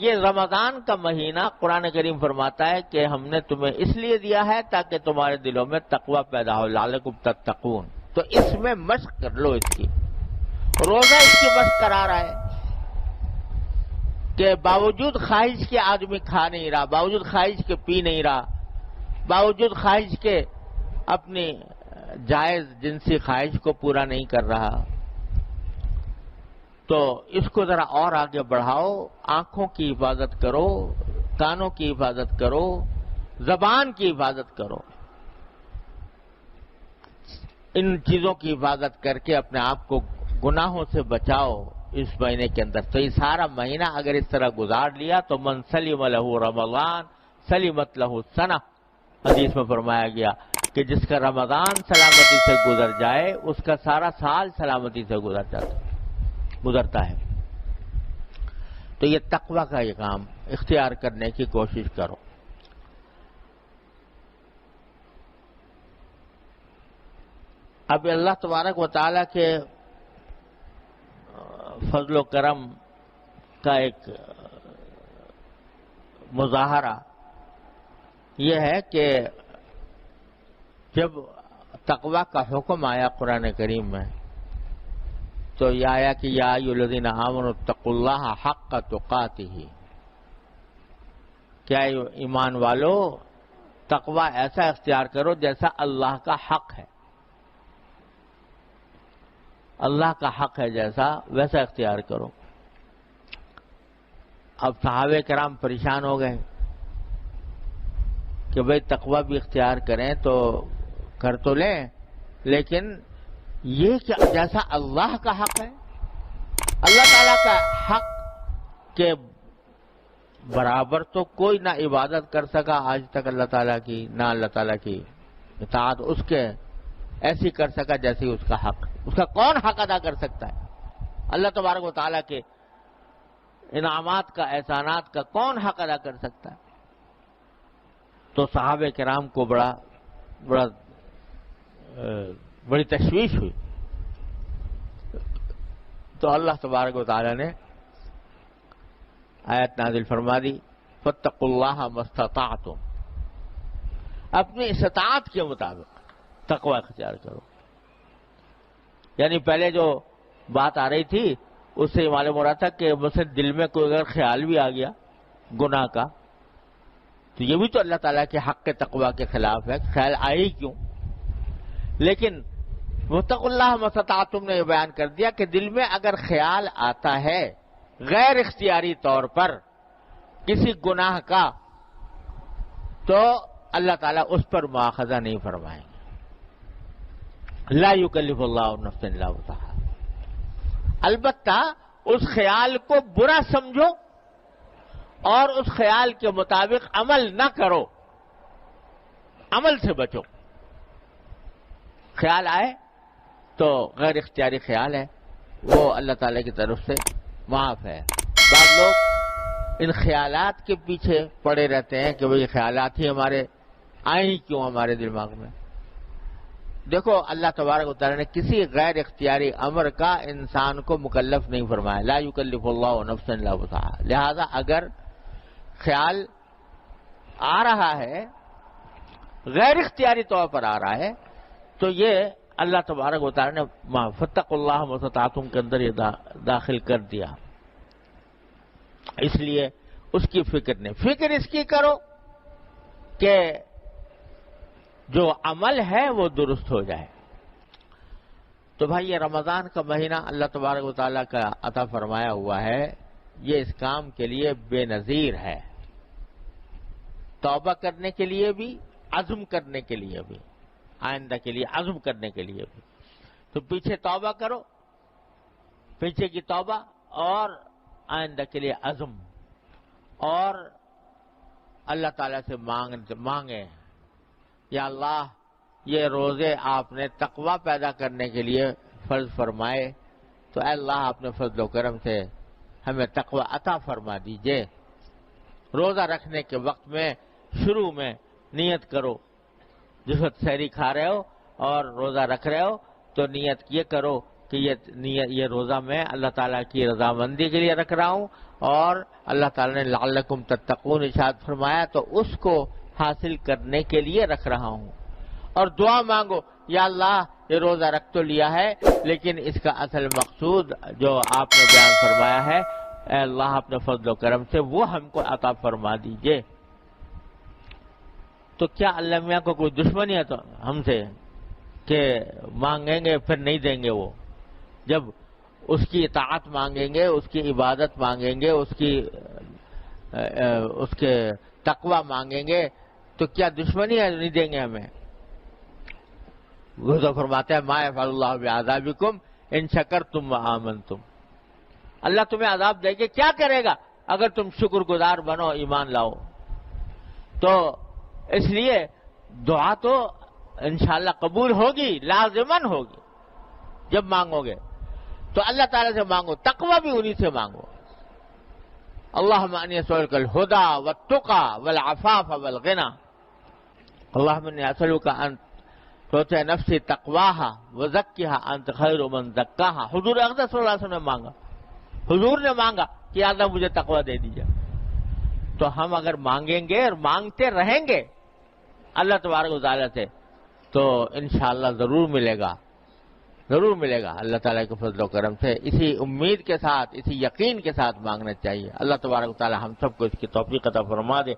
یہ رمضان کا مہینہ قرآن کریم فرماتا ہے کہ ہم نے تمہیں اس لیے دیا ہے تاکہ تمہارے دلوں میں تقوی پیدا ہو، لعلکم تتقون۔ تو اس میں مشق کر لو اس کی۔ روزہ اس کی مشق کرا رہا ہے کہ باوجود خواہش کے آدمی کھا نہیں رہا، باوجود خواہش کے پی نہیں رہا، باوجود خواہش کے اپنی جائز جنسی خواہش کو پورا نہیں کر رہا۔ تو اس کو ذرا اور آگے بڑھاؤ، آنکھوں کی حفاظت کرو، کانوں کی حفاظت کرو، زبان کی حفاظت کرو، ان چیزوں کی حفاظت کر کے اپنے آپ کو گناہوں سے بچاؤ اس مہینے کے اندر۔ تو یہ سارا مہینہ اگر اس طرح گزار لیا تو من سلم لہ رمضان سلمت لہ السنہ، حدیث میں فرمایا گیا کہ جس کا رمضان سلامتی سے گزر جائے اس کا سارا سال سلامتی سے گزرتا ہے۔ تو یہ تقوی کا یہ کام اختیار کرنے کی کوشش کرو۔ اب اللہ تبارک و تعالی کے فضل و کرم کا ایک مظاہرہ یہ ہے کہ جب تقوی کا حکم آیا قرآن کریم میں تو یہ آیا کہ یا ایھا الذین آمنوا اتقوا اللہ حق تقاتہ، کیا ایمان والو تقوی ایسا اختیار کرو جیسا اللہ کا حق ہے، اللہ کا حق ہے جیسا ویسا اختیار کرو۔ اب صحابہ کرام پریشان ہو گئے کہ بھئی تقوی بھی اختیار کریں تو کر تو لیں، لیکن یہ کیا جیسا اللہ کا حق ہے، اللہ تعالیٰ کا حق کے برابر تو کوئی نہ عبادت کر سکا آج تک اللہ تعالیٰ کی، نہ اللہ تعالیٰ کی اطاعت اس کے ایسی کر سکا جیسی اس کا حق۔ اس کا کون حق ادا کر سکتا ہے؟ اللہ تبارک و تعالیٰ کے انعامات کا، احسانات کا کون حق ادا کر سکتا ہے؟ تو صحابہ کرام کو بڑی تشویش ہوئی۔ تو اللہ تبارک و تعالیٰ نے آیت نازل فرما دی فاتقوا اللہ ما استطعتم، اپنی استطاعت کے مطابق تقوی اختیار کرو۔ یعنی پہلے جو بات آ رہی تھی اس سے معلوم ہو رہا تھا کہ مجھ سے دل میں کوئی اگر خیال بھی آ گیا گناہ کا تو یہ بھی تو اللہ تعالیٰ کے حق کے تقوی کے خلاف ہے، خیال آئے ہی کیوں؟ لیکن واتقوا اللہ ما استطعتم نے یہ بیان کر دیا کہ دل میں اگر خیال آتا ہے غیر اختیاری طور پر کسی گناہ کا تو اللہ تعالیٰ اس پر مواخذہ نہیں فرمائیں گے۔ لا یکلف اللہ نفسا الا وسعہا۔ البتہ اس خیال کو برا سمجھو اور اس خیال کے مطابق عمل نہ کرو، عمل سے بچو۔ خیال آئے تو غیر اختیاری خیال ہے، وہ اللہ تعالیٰ کی طرف سے معاف ہے۔ بعض لوگ ان خیالات کے پیچھے پڑے رہتے ہیں کہ وہ خیالات ہی ہمارے آئیں ہی کیوں ہمارے دماغ میں۔ دیکھو اللہ تبارک و تعالیٰ نے کسی غیر اختیاری امر کا انسان کو مکلف نہیں فرمایا، لا یکلف اللہ نفسا الا وسعہا۔ لہذا اگر خیال آ رہا ہے غیر اختیاری طور پر آ رہا ہے تو یہ اللہ تبارک و تعالیٰ نے فاتقوا اللہ ما استطعتم کے اندر یہ داخل کر دیا۔ اس لیے اس کی فکر نہیں، فکر اس کی کرو کہ جو عمل ہے وہ درست ہو جائے۔ تو بھائی یہ رمضان کا مہینہ اللہ تبارک و تعالیٰ کا عطا فرمایا ہوا ہے، یہ اس کام کے لیے بے نظیر ہے، توبہ کرنے کے لیے بھی، عزم کرنے کے لیے بھی، آئندہ کے لیے عزم کرنے کے لیے بھی۔ تو پیچھے توبہ کرو، پیچھے کی توبہ، اور آئندہ کے لیے عزم، اور اللہ تعالیٰ سے مانگیں یا اللہ یہ روزے آپ نے تقوی پیدا کرنے کے لیے فرض فرمائے تو اے اللہ آپ نے فضل و کرم سے ہمیں تقوی عطا فرما دیجئے۔ روزہ رکھنے کے وقت میں شروع میں نیت کرو، جس وقت سحری کھا رہے ہو اور روزہ رکھ رہے ہو تو نیت یہ کرو کہ یہ روزہ میں اللہ تعالیٰ کی رضامندی کے لیے رکھ رہا ہوں، اور اللہ تعالیٰ نے لعلکم تتقون ارشاد فرمایا تو اس کو حاصل کرنے کے لیے رکھ رہا ہوں۔ اور دعا مانگو، یا اللہ یہ روزہ رکھ تو لیا ہے لیکن اس کا اصل مقصود جو آپ نے بیان فرمایا ہے، اے اللہ اپنے فضل و کرم سے وہ ہم کو عطا فرما دیجئے۔ تو کیا اللہ میاں کو کوئی دشمنی ہے تو ہم سے کہ مانگیں گے پھر نہیں دیں گے؟ وہ جب اس کی اطاعت مانگیں گے، اس کی عبادت مانگیں گے، اس کے تقوی مانگیں گے تو کیا دشمنی ہے نہیں دیں گے ہمیں؟ وہ تو فرماتے ہیں ما یفعل اللہ بعذابکم ان شکرتم وآمنتم، اللہ تمہیں عذاب دے گے کیا کرے گا اگر تم شکر گزار بنو، ایمان لاؤ۔ تو اس لیے دعا تو انشاءاللہ قبول ہوگی، لازماً ہوگی جب مانگو گے تو اللہ تعالیٰ سے مانگو، تقوی بھی انہی سے مانگو۔ اللہم انی اسألک الہدی والتقی والعفاف والغنی، اللہم انی اسألک ان تعطی نفسی تقواہا وزکیہا انت خیر من زکاہا۔ حضور اقدس صلی اللہ علیہ وسلم نے مانگا، حضور نے مانگا کہ اللہ مجھے تقوی دے دیجیے۔ تو ہم اگر مانگیں گے اور مانگتے رہیں گے اللہ تبارک و تعالیٰ سے تو انشاءاللہ ضرور ملے گا، ضرور ملے گا اللہ تعالیٰ کے فضل و کرم سے۔ اسی امید کے ساتھ، اسی یقین کے ساتھ مانگنا چاہیے۔ اللہ تبارک و تعالیٰ ہم سب کو اس کی توفیق عطا فرما دے۔